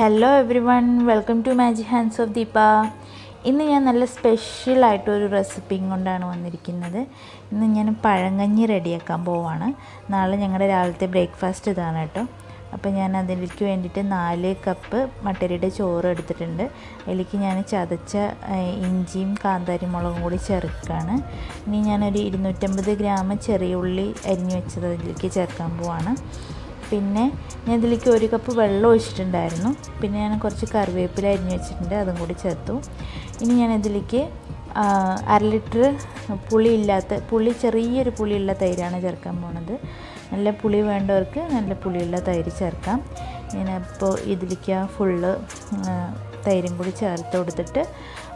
Hello everyone, welcome to Magichandsofdeepa. ഇന്ന് ഞാൻ നല്ല സ്പെഷ്യലായിട്ടൊരു റെസിപ്പിയും കൊണ്ടാണ് വന്നിരിക്കുന്നത്. ഇന്ന് ഞാൻ പഴങ്കഞ്ഞി റെഡിയാക്കാൻ പോവാണ്. നാളെ ഞങ്ങളുടെ രാവിലത്തെ ബ്രേക്ക്ഫാസ്റ്റ് ഇതാണ് കേട്ടോ. അപ്പോൾ ഞാൻ അതിലേക്ക് വേണ്ടിയിട്ട് 4 കപ്പ് മട്ടരിയുടെ ചോറ് എടുത്തിട്ടുണ്ട്. അതിലേക്ക് ഞാൻ ചതച്ച ഇഞ്ചിയും കാന്താരി മുളകും കൂടി ചേർക്കുകയാണ്. ഇനി ഞാനൊരു 250 ഗ്രാം ചെറിയ ഉള്ളി അരിഞ്ഞു വെച്ചത് അതിലേക്ക് ചേർക്കാൻ പോവാണ്. പിന്നെ ഞാൻ ഇതിലേക്ക് 1 കപ്പ് വെള്ളം ഒഴിച്ചിട്ടുണ്ടായിരുന്നു. പിന്നെ ഞാൻ കുറച്ച് കറിവേപ്പില അരിഞ്ഞു വെച്ചിട്ടുണ്ട്, അതും കൂടി ചേർത്തു. ഇനി ഞാൻ ഇതിലേക്ക് 1/2 ലിറ്റർ ചെറിയൊരു പുളിയുള്ള തൈരാണ് ചേർക്കാൻ പോണത്. നല്ല പുളി വേണ്ടവർക്ക് നല്ല പുളിയുള്ള തൈര് ചേർക്കാം. ഞാനപ്പോൾ ഇതിലേക്ക് ഫുള്ള് തൈരും കൂടി ചേർത്ത് കൊടുത്തിട്ട്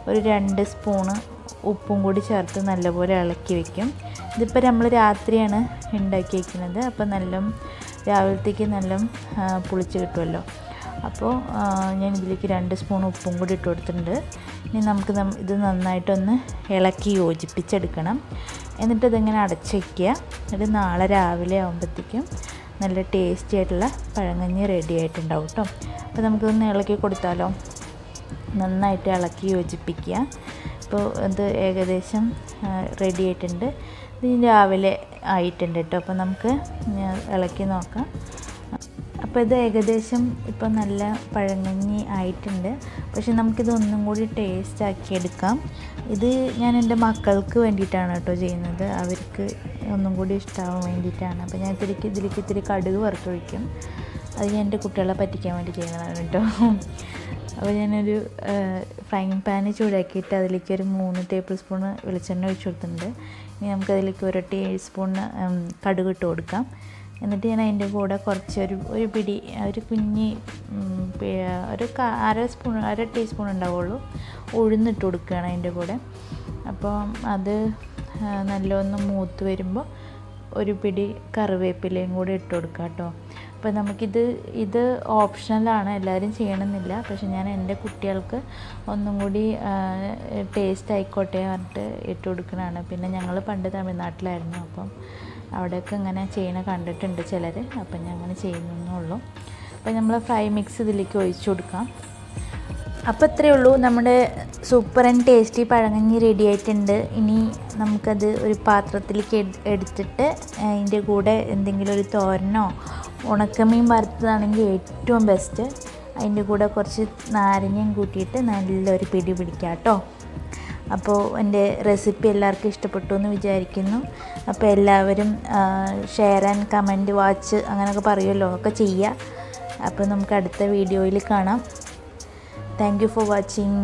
ഒരു 2 സ്പൂണ് ഉപ്പും കൂടി ചേർത്ത് നല്ലപോലെ ഇളക്കി വയ്ക്കും. ഇതിപ്പോൾ നമ്മൾ രാത്രിയാണ് ഉണ്ടാക്കി വയ്ക്കുന്നത്, അപ്പോൾ രാവിലത്തേക്ക് നല്ല പുളിച്ച് കിട്ടുമല്ലോ. അപ്പോൾ ഞാൻ ഇതിലേക്ക് 2 സ്പൂൺ ഉപ്പും കൂടി ഇട്ട് കൊടുത്തിട്ടുണ്ട്. ഇനി നമുക്ക് ഇത് നന്നായിട്ടൊന്ന് ഇളക്കി യോജിപ്പിച്ചെടുക്കണം. എന്നിട്ട് ഇതിങ്ങനെ അടച്ച് വയ്ക്കുക. എന്നിട്ട് നാളെ രാവിലെ ആകുമ്പോഴത്തേക്കും നല്ല ടേസ്റ്റി ആയിട്ടുള്ള പഴങ്കഞ്ഞി റെഡി ആയിട്ടുണ്ടാവും കേട്ടോ. അപ്പോൾ നമുക്കിതൊന്ന് ഇളക്കി കൊടുത്താലോ. നന്നായിട്ട് ഇളക്കി യോജിപ്പിക്കുക. ഇപ്പോൾ ഇത് ഏകദേശം റെഡി ആയിട്ടുണ്ട്. ഇത് രാവിലെ ആയിട്ടുണ്ട് കേട്ടോ. അപ്പോൾ നമുക്ക് ഇളക്കി നോക്കാം. അപ്പോൾ ഇത് ഏകദേശം ഇപ്പോൾ നല്ല പഴങ്കഞ്ഞി ആയിട്ടുണ്ട്. പക്ഷെ നമുക്കിത് ഒന്നും കൂടി ടേസ്റ്റ് ആക്കിയെടുക്കാം. ഇത് ഞാൻ എൻ്റെ മക്കൾക്ക് വേണ്ടിയിട്ടാണ് കേട്ടോ ചെയ്യുന്നത്, അവർക്ക് ഒന്നും കൂടി ഇഷ്ടമാവാൻ വേണ്ടിയിട്ടാണ്. അപ്പോൾ ഞാൻ ഇതിലേക്ക് ഇത്തിരി കടുക് വറുത്തൊഴിക്കും. അത് ഞാൻ എൻ്റെ കുട്ടികളെ പറ്റിക്കാൻ വേണ്ടി ചെയ്യുന്നതാണ് കേട്ടോ. അപ്പോൾ ഞാനൊരു ഫ്രൈങ് പാന് ചൂടാക്കിയിട്ട് അതിലേക്ക് ഒരു 3 ടേബിൾ സ്പൂൺ വെളിച്ചെണ്ണ ഒഴിച്ച് കൊടുത്തിട്ടുണ്ട്. ഇനി നമുക്കതിലേക്ക് 1 ടീസ്പൂൺ കടുക് ഇട്ട് കൊടുക്കാം. എന്നിട്ട് ഞാൻ അതിൻ്റെ കൂടെ കുറച്ച് ഒരു പിടി കുഞ്ഞി അര ടീസ്പൂൺ ഉണ്ടാവുള്ളൂ ഉഴുന്നിട്ട് കൊടുക്കുകയാണ് അതിൻ്റെ കൂടെ. അപ്പോൾ അത് നല്ലൊന്ന് മൂത്ത് വരുമ്പോൾ ഒരു പിടി കറിവേപ്പിലയും കൂടി ഇട്ട് കൊടുക്കാം കേട്ടോ. അപ്പോൾ ഇത് ഓപ്ഷണലാണ്, എല്ലാവരും ചെയ്യണമെന്നില്ല. പക്ഷെ ഞാൻ എൻ്റെ കുട്ടികൾക്ക് ഒന്നും കൂടി ടേസ്റ്റ് ആയിക്കോട്ടെ പറഞ്ഞിട്ട് ഇട്ട് കൊടുക്കണതാണ്. പിന്നെ ഞങ്ങൾ പണ്ട് തമിഴ്നാട്ടിലായിരുന്നു, അപ്പം അവിടെയൊക്കെ ഇങ്ങനെ ചെയ്യണ കണ്ടിട്ടുണ്ട് ചിലർ. അപ്പം ഞാൻ അങ്ങനെ ചെയ്യുന്നുള്ളൂ. അപ്പോൾ നമ്മൾ ഫ്രൈ മിക്സ് ഇതിലേക്ക് ഒഴിച്ചു കൊടുക്കാം. അപ്പോൾ ഇത്രയേ ഉള്ളൂ, നമ്മുടെ സൂപ്പർ ആൻഡ് ടേസ്റ്റി പഴങ്കഞ്ഞി റെഡി ആയിട്ടുണ്ട്. ഇനി നമുക്കത് ഒരു പാത്രത്തിലേക്ക് എടുത്തിട്ട് അതിൻ്റെ കൂടെ എന്തെങ്കിലും ഒരു തോരനോ ഉണക്കമീൻ വറുത്തതാണെങ്കിൽ ഏറ്റവും ബെസ്റ്റ്. അതിൻ്റെ കൂടെ കുറച്ച് നാരങ്ങയും കൂട്ടിയിട്ട് നല്ലൊരു പിടി പിടിക്കാം കേട്ടോ. അപ്പോൾ എൻ്റെ റെസിപ്പി എല്ലാവർക്കും ഇഷ്ടപ്പെട്ടു എന്ന് വിചാരിക്കുന്നു. അപ്പോൾ എല്ലാവരും ഷെയർ ആൻഡ് കമൻറ്റ് വാച്ച് അങ്ങനെയൊക്കെ പറയുമല്ലോ, ഒക്കെ ചെയ്യുക. അപ്പോൾ നമുക്ക് അടുത്ത വീഡിയോയിൽ കാണാം. Thank you for watching.